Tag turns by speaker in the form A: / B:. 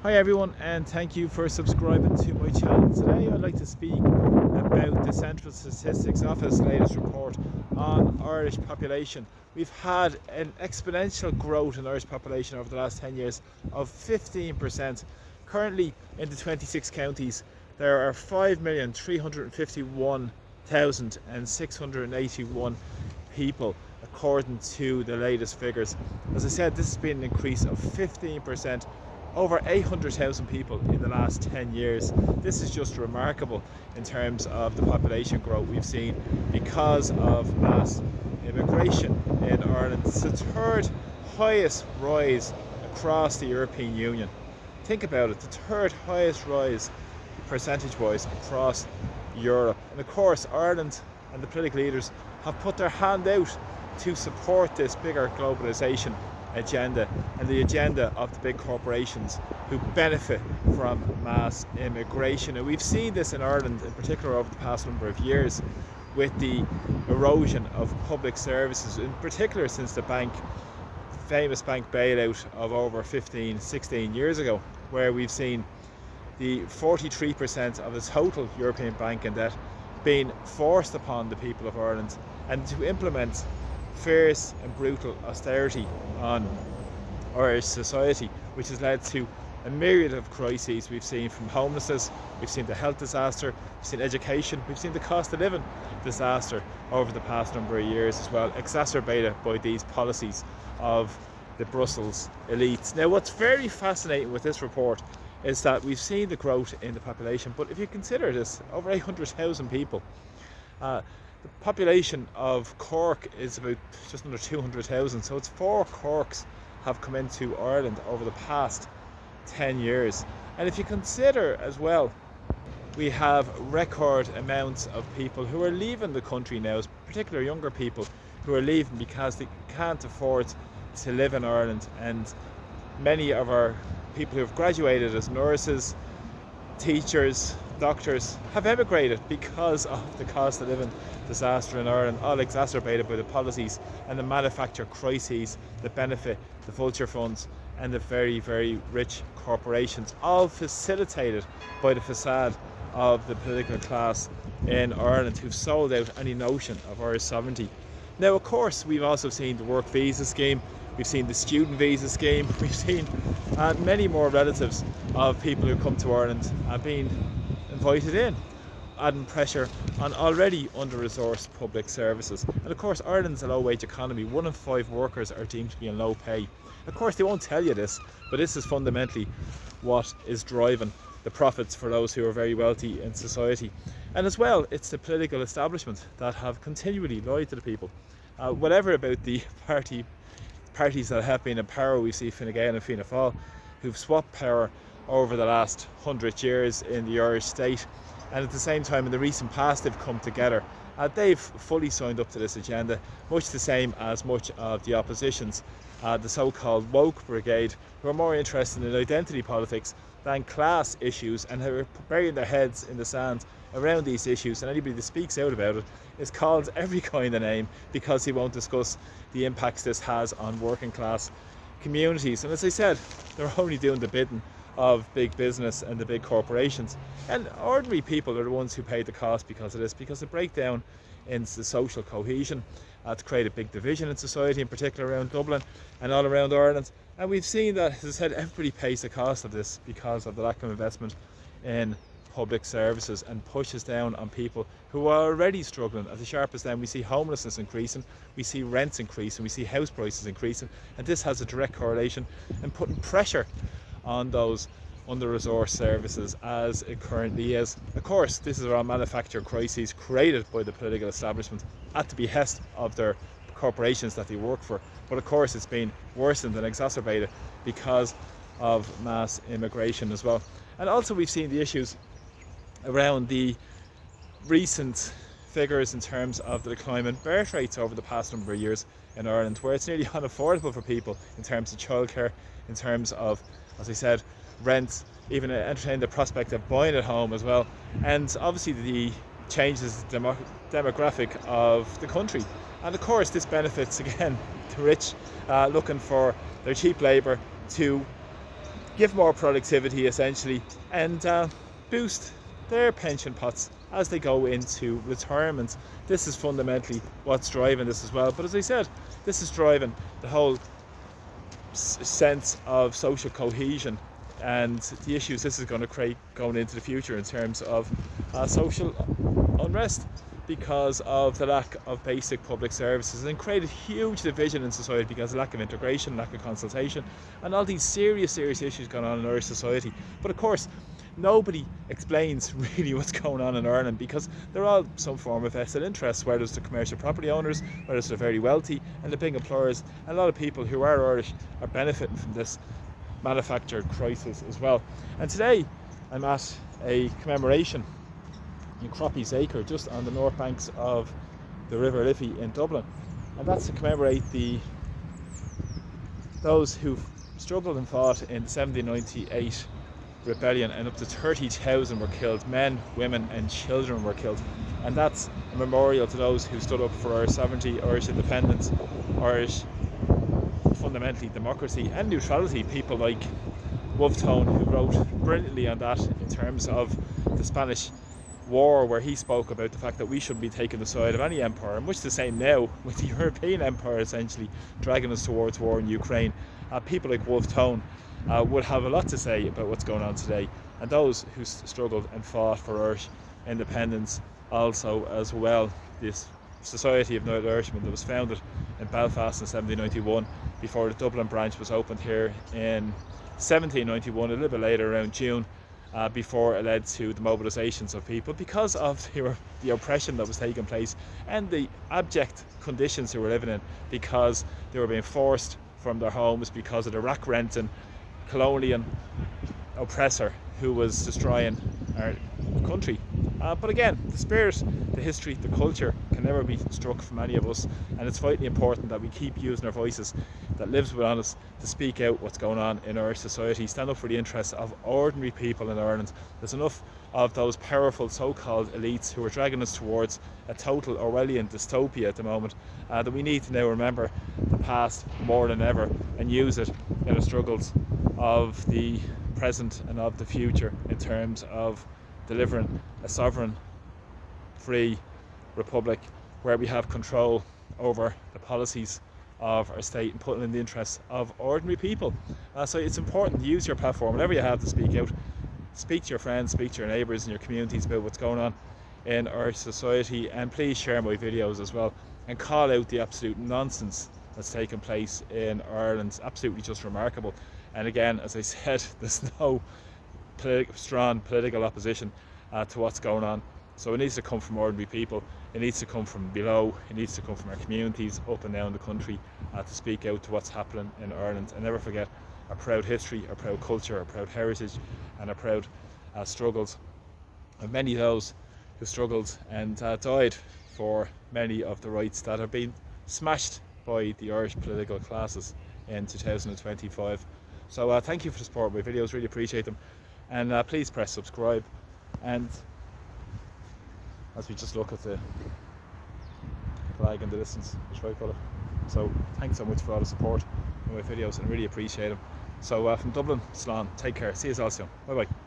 A: Hi everyone, and thank you for subscribing to my channel. Today I'd like to speak about the Central Statistics Office latest report on Irish population. We've had an exponential growth in Irish population over the last 10 years of 15%. Currently in the 26 counties there are 5,351,681 people according to the latest figures. As I said, this has been an increase of 15%, over 800,000 people in the last 10 years. This is just remarkable in terms of the population growth we've seen because of mass immigration in Ireland. It's the third highest rise across the European Union. Think about it, the third highest rise percentage-wise across Europe. And of course, Ireland and the political leaders have put their hand out to support this bigger globalisation agenda and the agenda of the big corporations who benefit from mass immigration. And we've seen this in Ireland in particular over the past number of years with the erosion of public services, in particular since the famous bank bailout of over 16 years ago, where we've seen the 43% of the total European banking debt being forced upon the people of Ireland, and to implement fierce and brutal austerity on Irish society, which has led to a myriad of crises. We've seen from homelessness, we've seen the health disaster, we've seen education, we've seen the cost of living disaster over the past number of years as well, exacerbated by these policies of the Brussels elites. Now, what's very fascinating with this report is that we've seen the growth in the population, but if you consider this, over 800,000 people. The population of Cork is about just under 200,000, so it's 4 Corks have come into Ireland over the past 10 years. And if you consider as well, we have record amounts of people who are leaving the country now, particularly younger people who are leaving because they can't afford to live in Ireland. And many of our people who have graduated as nurses, teachers, doctors have emigrated because of the cost of living disaster in Ireland, all exacerbated by the policies and the manufactured crises that benefit the vulture funds and the very, very rich corporations, all facilitated by the facade of the political class in Ireland who've sold out any notion of Irish sovereignty. Now, of course, we've also seen the work visa scheme, we've seen the student visa scheme, we've seen many more relatives of people who come to Ireland being invited in, adding pressure on already under-resourced public services. And of course, Ireland's a low-wage economy. 1 in 5 workers are deemed to be on low pay. Of course, they won't tell you this, but this is fundamentally what is driving the profits for those who are very wealthy in society. And as well, it's the political establishment that have continually lied to the people. Whatever about the parties that have been in power, we see Fine Gael and Fianna Fáil, who've swapped power over the last 100 years in the Irish state, and at the same time in the recent past they've come together. They've fully signed up to this agenda, much the same as much of the opposition's, the so-called woke brigade, who are more interested in identity politics than class issues and who are burying their heads in the sand around these issues, and anybody that speaks out about it is called every kind of name because he won't discuss the impacts this has on working class communities. And as I said, they're only doing the bidding of big business and the big corporations, and ordinary people are the ones who pay the cost because of this, because the breakdown in the social cohesion to create a big division in society, in particular around Dublin and all around Ireland. And we've seen that, as I said, everybody pays the cost of this because of the lack of investment in public services, and pushes down on people who are already struggling at the sharpest end. We see homelessness increasing, we see rents increasing, we see house prices increasing, and this has a direct correlation in putting pressure on those under-resourced services as it currently is. Of course, this is around manufactured crises created by the political establishment at the behest of their corporations that they work for. But of course, it's been worsened and exacerbated because of mass immigration as well. And also we've seen the issues around the recent figures in terms of the decline in birth rates over the past number of years in Ireland, where it's nearly unaffordable for people in terms of childcare, in terms of, as I said, rent, even entertain the prospect of buying a home as well. And obviously the changes the demographic of the country. And of course this benefits again the rich looking for their cheap labour to give more productivity essentially, and boost their pension pots as they go into retirement. This is fundamentally what's driving this as well. But as I said, this is driving the whole sense of social cohesion and the issues this is going to create going into the future in terms of social unrest, because of the lack of basic public services, and created huge division in society because of lack of integration, lack of consultation, and all these serious issues going on in Irish society. But of course, nobody explains really what's going on in Ireland, because they're all some form of vested interest, whether it's the commercial property owners, whether it's the very wealthy and the big employers. And a lot of people who are Irish are benefiting from this manufactured crisis as well. And today I'm at a commemoration in Croppy's Acre, just on the north banks of the River Liffey in Dublin, and that's to commemorate those who struggled and fought in the 1798 rebellion, and up to 30,000 were killed. Men, women and children were killed, and that's a memorial to those who stood up for Irish sovereignty, Irish independence, Irish fundamentally democracy and neutrality. People like Wolfe Tone, who wrote brilliantly on that in terms of the Spanish War, where he spoke about the fact that we shouldn't be taking the side of any empire, and much the same now with the European empire essentially dragging us towards war in Ukraine. People like Wolfe Tone would have a lot to say about what's going on today, and those who struggled and fought for Irish independence also as well. This Society of United Irishmen that was founded in Belfast in 1791 before the Dublin branch was opened here in 1791, a little bit later around June, before it led to the mobilisations of people because of the oppression that was taking place and the abject conditions they were living in, because they were being forced from their homes because of the rack-renting colonial oppressor who was destroying our country. But again, the spirit, the history, the culture can never be struck from any of us, and it's vitally important that we keep using our voices that lives within us to speak out what's going on in our society, stand up for the interests of ordinary people in Ireland. There's enough of those powerful so-called elites who are dragging us towards a total Orwellian dystopia at the moment, that we need to now remember the past more than ever and use it in the struggles of the present and of the future in terms of delivering a sovereign, free republic where we have control over the policies of our state and putting in the interests of ordinary people. So it's important to use your platform whenever you have to speak out. Speak to your friends, speak to your neighbours and your communities about what's going on in our society, and please share my videos as well and call out the absolute nonsense that's taken place in Ireland. It's absolutely just remarkable. And again, as I said, there's no strong political opposition to what's going on. So it needs to come from ordinary people, it needs to come from below, it needs to come from our communities up and down the country to speak out to what's happening in Ireland. And never forget our proud history, our proud culture, our proud heritage and our proud struggles of many of those who struggled and died for many of the rights that have been smashed by the Irish political classes in 2025. So thank you for the support of my videos, really appreciate them, and please press subscribe. And as we just look at the flag in the distance, the tricolour. So thanks so much for all the support on my videos, and really appreciate them. So from Dublin, Slán, take care, see you all soon, bye bye.